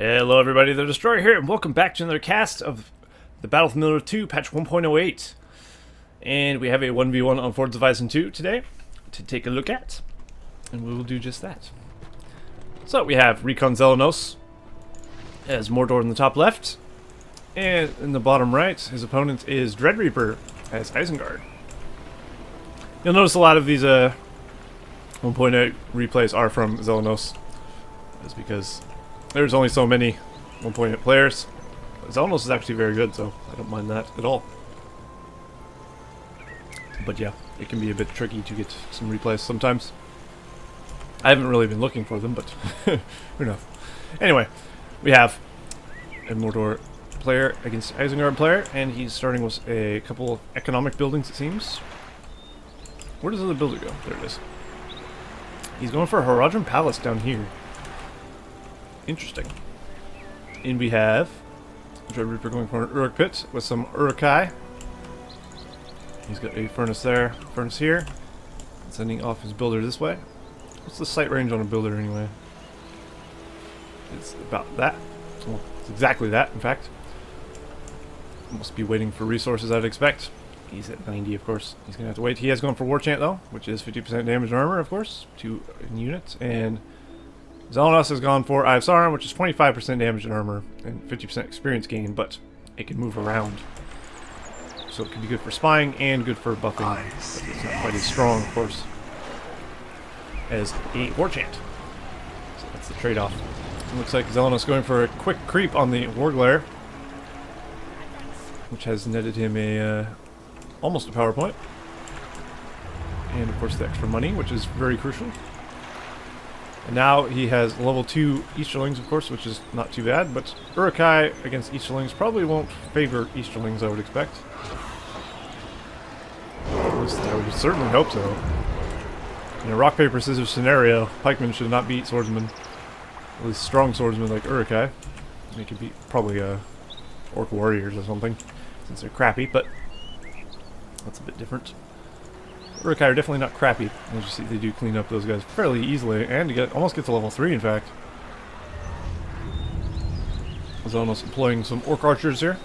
Hello everybody, the Destroyer here, and welcome back to another cast of the Battle for Mordor 2, patch 1.08. And we have a 1v1 on Fords of Isen II today to take a look at, and we will do just that. So we have RECON Xelenos as Mordor in the top left, and in the bottom right, his opponent is DreadReapr as Isengard. You'll notice a lot of these 1.8 replays are from Xelenos. That's because there's only so many 1.8 players. Xelenos is actually very good, so I don't mind that at all. But yeah, it can be a bit tricky to get some replays sometimes. I haven't really been looking for them, but who knows. Anyway, we have a Mordor player against Isengard player, and he's starting with a couple of economic buildings, it seems. Where does the other builder go? There it is. He's going for a Horadrim Palace down here. Interesting. And we have DreadReapr going for an Uruk pit with some Urukai. He's got a furnace there, furnace here. Sending off his builder this way. What's the sight range on a builder anyway? It's about that. Well, it's exactly that, in fact. Must be waiting for resources, I'd expect. He's at 90, of course. He's going to have to wait. He has gone for War Chant, though, which is 50% damage and armor, of course, to units. And Xelenos has gone for Eye of Sauron, which is 25% damage and armor and 50% experience gain, but it can move around. So it can be good for spying and good for buffing. It's not quite as strong, of course, as a War Chant. So that's the trade-off. It looks like Xelenos going for a quick creep on the Warglare, which has netted him a almost a power point. And of course the extra money, which is very crucial. And now he has level 2 Easterlings, of course, which is not too bad, but Urukai against Easterlings probably won't favor Easterlings, I would expect. At least I would certainly hope so. In a rock, paper, scissors scenario, pikemen should not beat swordsmen. At least strong swordsmen like Urukai. They could beat probably orc warriors or something, since they're crappy, but that's a bit different. Urukai are definitely not crappy. As you see, they do clean up those guys fairly easily, and almost get to level 3, in fact. Xelenos employing some orc archers here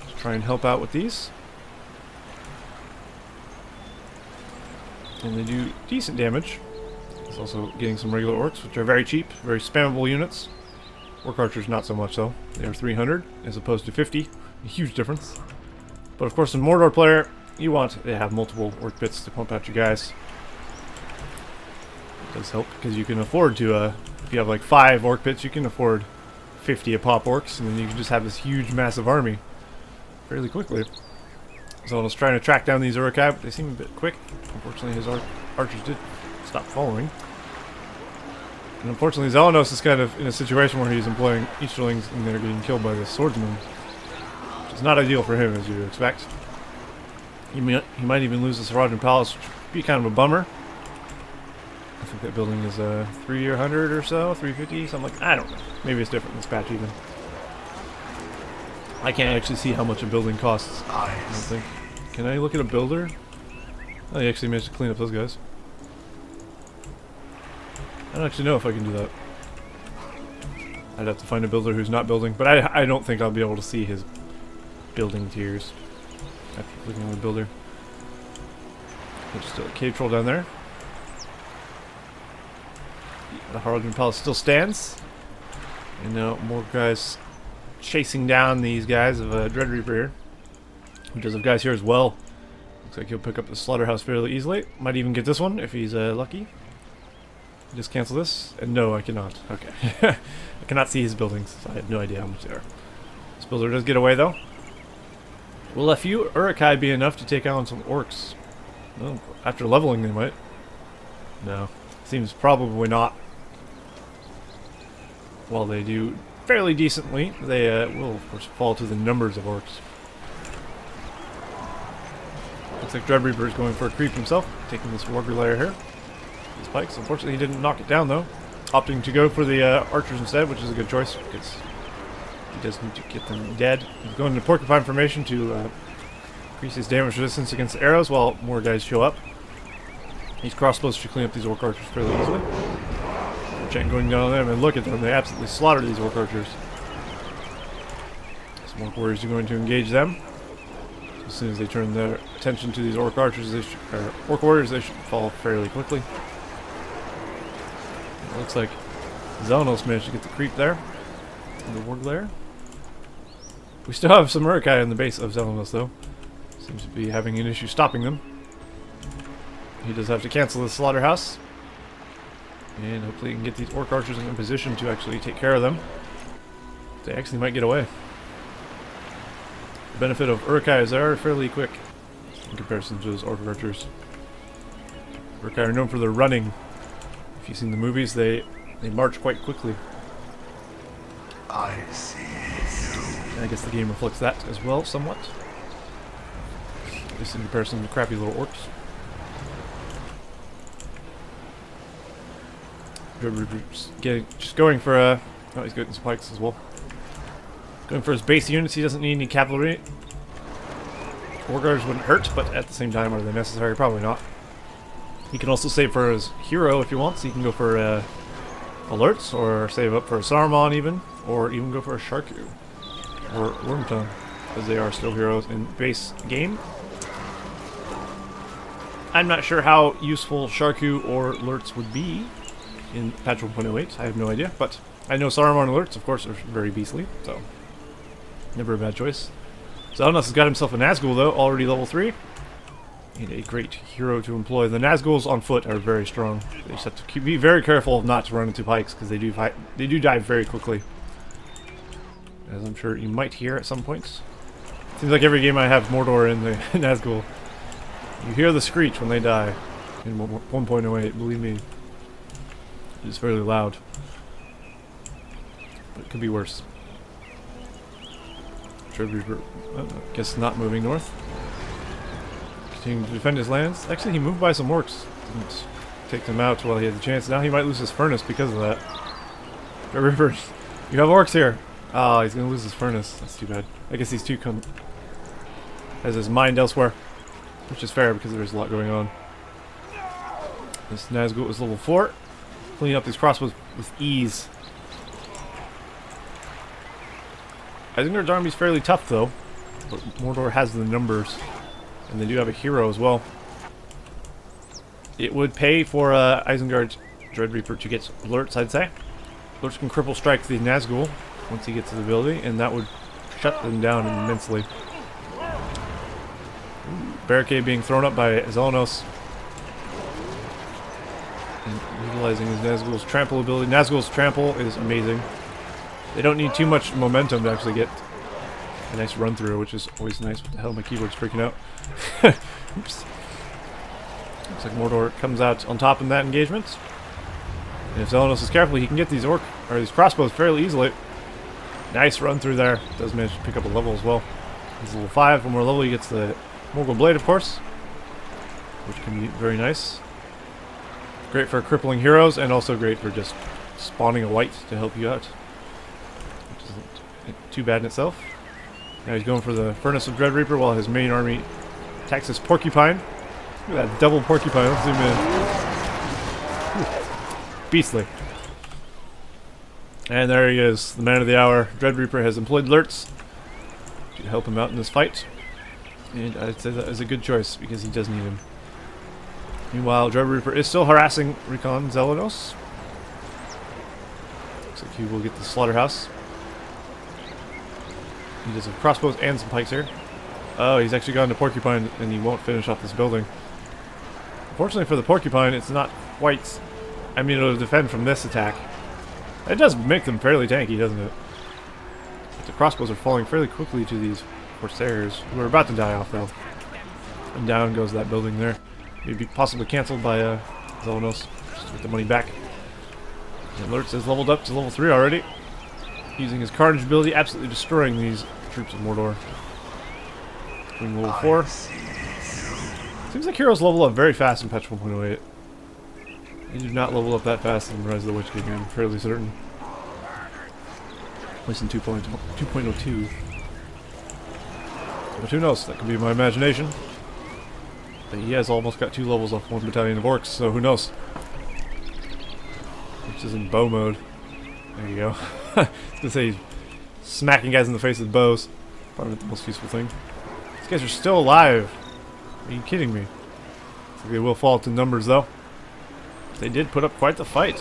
to try and help out with these. And they do decent damage. He's also getting some regular orcs, which are very cheap, very spammable units. Orc archers not so much, though. They are 300 as opposed to 50. A huge difference. But of course, in Mordor player, you want to have multiple orc pits to pump out your guys. It does help because you can afford to, if you have like 5 orc pits, you can afford 50 a pop orcs, and then you can just have this huge, massive army fairly quickly. Xelenos trying to track down these Urukai, but they seem a bit quick. Unfortunately, his archers did stop following. And unfortunately, Xelenos is kind of in a situation where he's employing Easterlings and they're getting killed by the swordsman, which is not ideal for him, as you would expect. He might even lose this Horadrim Palace, which would be kind of a bummer. I think that building is 300 or so, 350, something like that. I don't know. Maybe it's different in this patch even. I can't actually see how much a building costs, I don't think. Can I look at a builder? Oh, he actually managed to clean up those guys. I don't actually know if I can do that. I'd have to find a builder who's not building, but I don't think I'll be able to see his building tiers after looking at the builder. There's still a cave troll down there. The Horadrim Palace still stands. And now more guys chasing down these guys of DreadReapr here. Who does have guys here as well. Looks like he'll pick up the slaughterhouse fairly easily. Might even get this one if he's lucky. Just cancel this? And no, I cannot. Okay. I cannot see his buildings, so I have no idea how much they are. This builder does get away though. Will a few Urukai be enough to take on some orcs? Well, after leveling they might. No. Seems probably not. While they do fairly decently, they will of course fall to the numbers of orcs. Looks like DreadReapr is going for a creep himself, taking this Warglare here. These pikes. Unfortunately he didn't knock it down though. Opting to go for the archers instead, which is a good choice because he does need to get them dead. He's going into Porcupine formation to increase his damage resistance against the arrows while more guys show up. These crossbows should clean up these orc archers fairly easily. chain going down on them, and look at them. They absolutely slaughter these orc archers. Some orc warriors are going to engage them. As soon as they turn their attention to these orc archers, orc warriors, they should fall fairly quickly. It looks like Xelenos managed to get the creep there. The war glare. We still have some Urukai in the base of Xelenos, though. Seems to be having an issue stopping them. He does have to cancel the slaughterhouse. And hopefully he can get these orc archers in a position to actually take care of them. They actually might get away. The benefit of Urukai is they are fairly quick in comparison to those orc archers. Urukai are known for their running. If you've seen the movies, they march quite quickly. I see you. I guess the game reflects that as well, somewhat. At least in comparison to crappy little orcs. Just going for oh, he's getting spikes as well. Going for his base units. He doesn't need any cavalry. War guards wouldn't hurt, but at the same time, are they necessary? Probably not. He can also save for his hero if he wants. He can go for alerts, or save up for a Saruman even, or even go for a Sharku or Wormtongue, as they are still heroes in base game. I'm not sure how useful Sharku or alerts would be in patch 1.08. I have no idea, but I know Saruman alerts, of course, are very beastly, so never a bad choice. Xelenos has got himself a Nazgul, though, already level 3. And a great hero to employ. The Nazguls on foot are very strong. They just have to be very careful not to run into pikes, because they do die very quickly. As I'm sure you might hear at some points. Seems like every game I have Mordor in the Nazgul, you hear the screech when they die in 1.08, believe me. It's fairly loud. But it could be worse. DreadReapr, I guess not moving north. Continuing to defend his lands. Actually, he moved by some orcs. Didn't take them out while he had the chance. Now he might lose his furnace because of that. DreadReapr, you have orcs here. Oh, he's going to lose his furnace. That's too bad. I guess these two has his mind elsewhere. Which is fair because there's a lot going on. This Nazgul is level 4. Cleaning up these crossbows with ease. Isengard's army is fairly tough though, but Mordor has the numbers, and they do have a hero as well. It would pay for Isengard's DreadReapr to get alerts, I'd say. Alerts can cripple strike the Nazgul once he gets to the ability, and that would shut them down immensely. Barricade being thrown up by Xelenos. And utilizing his Nazgul's trample ability. Nazgul's trample is amazing. They don't need too much momentum to actually get a nice run through, which is always nice. What the hell, my keyboard's freaking out. Oops. Looks like Mordor comes out on top in that engagement. And if Xelenos is careful, he can get these these crossbows fairly easily. Nice run through there. Does manage to pick up a level as well. He's level 5. One more level, he gets the Morgul Blade, of course, which can be very nice. Great for crippling heroes, and also great for just spawning a white to help you out. Which isn't too bad in itself. Now he's going for the Furnace of DreadReapr while his main army attacks his Porcupine. Look at that double Porcupine. Let's zoom in. Whew. Beastly. And there he is, the man of the hour. DreadReapr has employed alerts to help him out in this fight. And I'd say that is a good choice, because he does need him. Meanwhile, DreadReapr is still harassing RECON Xelenos. Looks like he will get the slaughterhouse. He does have crossbows and some pikes here. Oh, he's actually gone to Porcupine, and he won't finish off this building. Unfortunately for the Porcupine, it's not quite... I mean, it'll defend from this attack. It does make them fairly tanky, doesn't it? But the crossbows are falling fairly quickly to these Corsairs, who are about to die off, though. And down goes that building there. Maybe possibly cancelled by Xelenos, just to get the money back. And Alerts has leveled up to level 3 already. Using his Carnage ability, absolutely destroying these troops of Mordor. Going level 4. Seems like heroes level up very fast in patch 1.08. They do not level up that fast in Rise of the Witch King, I'm fairly certain. At least in 2.02. But who knows, that could be my imagination. But he has almost got 2 levels off 1 battalion of orcs, so who knows. Which is in bow mode. There you go. I was gonna say smacking guys in the face with bows. Probably not the most useful thing. These guys are still alive. Are you kidding me? Looks like they will fall to numbers though. They did put up quite the fight.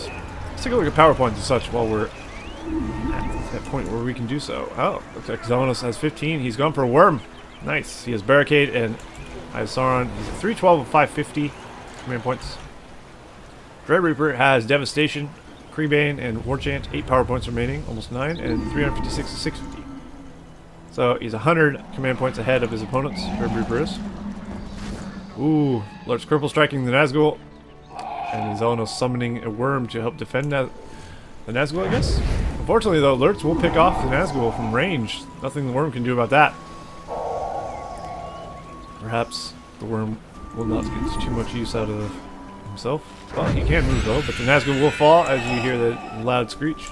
Let's take a look at PowerPoint and such while we're at that point where we can do so. Oh, looks like Xelenos has 15. He's gone for a worm. Nice. He has Barricade and I have Sauron. He's at 312 of 550 command points. DreadReapr has Devastation, Creebane, and Warchant. 8 power points remaining, almost 9, and 356 to 650. So he's 100 command points ahead of his opponents. DreadReapr is. Ooh, Lurtz Cripple striking the Nazgul. And Xelenos summoning a worm to help defend the Nazgul, I guess. Unfortunately, though, Lurtz will pick off the Nazgul from range. Nothing the worm can do about that. Perhaps the worm will not get too much use out of himself. Well, he can move though, but the Nazgul will fall as you hear the loud screech.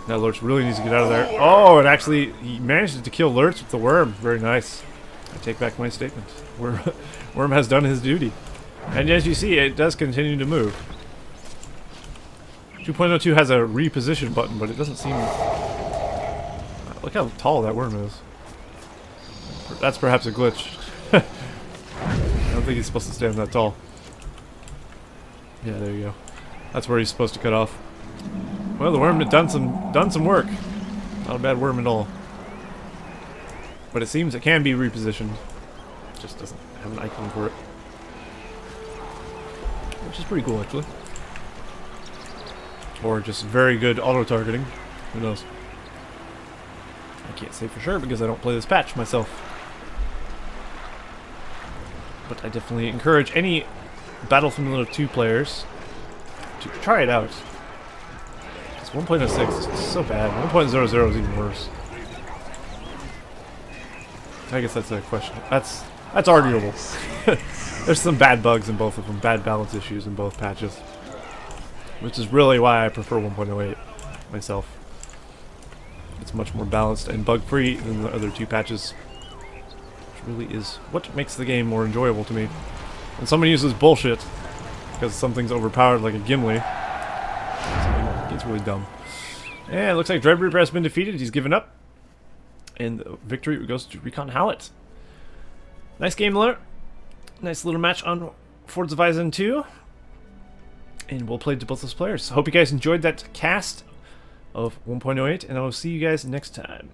Now Lurtz really needs to get out of there. Oh, and actually he managed to kill Lurtz with the worm. Very nice. I take back my statement. Worm has done his duty. And as you see, it does continue to move. 2.02 has a reposition button, but it doesn't seem... Look how tall that worm is. That's perhaps a glitch. I don't think he's supposed to stand that tall. Yeah, there you go. That's where he's supposed to cut off. Well, the worm had done some work. Not a bad worm at all. But it seems it can be repositioned. It just doesn't have an icon for it. Which is pretty cool, actually. Or just very good auto-targeting. Who knows? I can't say for sure because I don't play this patch myself. But I definitely encourage any Battlefield 2 players to try it out. Because 1.06 is so bad. 1.00 is even worse. I guess that's a question. That's arguable. There's some bad bugs in both of them, bad balance issues in both patches. Which is really why I prefer 1.08 myself. It's much more balanced and bug-free than the other two patches. Which really is what makes the game more enjoyable to me. When someone uses bullshit because something's overpowered like a Gimli, it gets really dumb. And it looks like DreadReapr has been defeated. He's given up. And the victory goes to RECON Howlett. Nice game, Lurtz. Nice little match on Fords of Isen II. And we'll play to both those players. Hope you guys enjoyed that cast of 1.08, and I will see you guys next time.